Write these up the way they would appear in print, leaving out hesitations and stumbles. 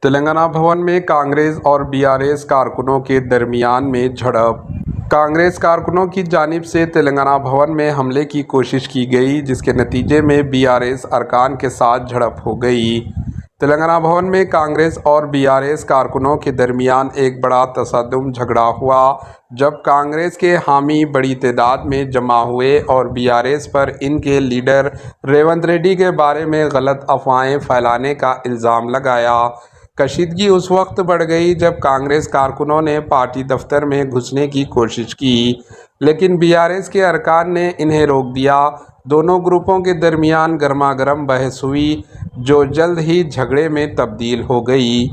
तेलंगाना भवन में कांग्रेस और बीआरएस कारकुनों के दरमियान में झड़प। कांग्रेस कारकुनों की जानिब से तेलंगाना भवन में हमले की कोशिश की गई, जिसके नतीजे में बीआरएस अरकान के साथ झड़प हो गई। तेलंगाना भवन में कांग्रेस और बीआरएस कारकुनों के दरमियान एक बड़ा तसद्दुम झगड़ा हुआ, जब कांग्रेस के हामी बड़ी तादाद में जमा हुए और बीआरएस पर इनके लीडर रेवंत रेड्डी के बारे में गलत अफवाहें फैलाने का इल्ज़ाम लगाया। कशीदगी उस वक्त बढ़ गई जब कांग्रेस कारकुनों ने पार्टी दफ्तर में घुसने की कोशिश की, लेकिन बीआरएस के अरकान ने इन्हें रोक दिया। दोनों ग्रुपों के दरमियान गर्मागर्म बहस हुई, जो जल्द ही झगड़े में तब्दील हो गई।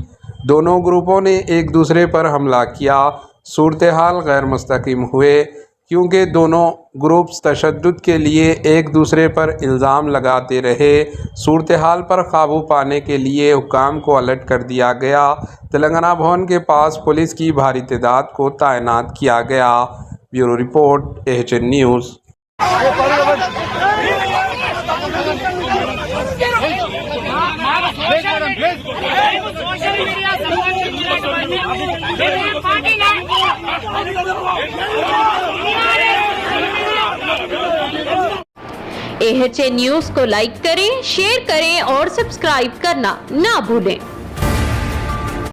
दोनों ग्रुपों ने एक दूसरे पर हमला किया। सूरत हाल गैर मुस्तकीम हुए, क्योंकि दोनों ग्रुप्स तशद्दुद के लिए एक दूसरे पर इल्ज़ाम लगाते रहे। सूरत हाल पर काबू पाने के लिए हुक्काम को अलर्ट कर दिया गया। तेलंगाना भवन के पास पुलिस की भारी तादाद को तैनात किया गया। Bureau report, AHN news. AHN news को लाइक करें, शेयर करें और सब्सक्राइब करना ना भूलें।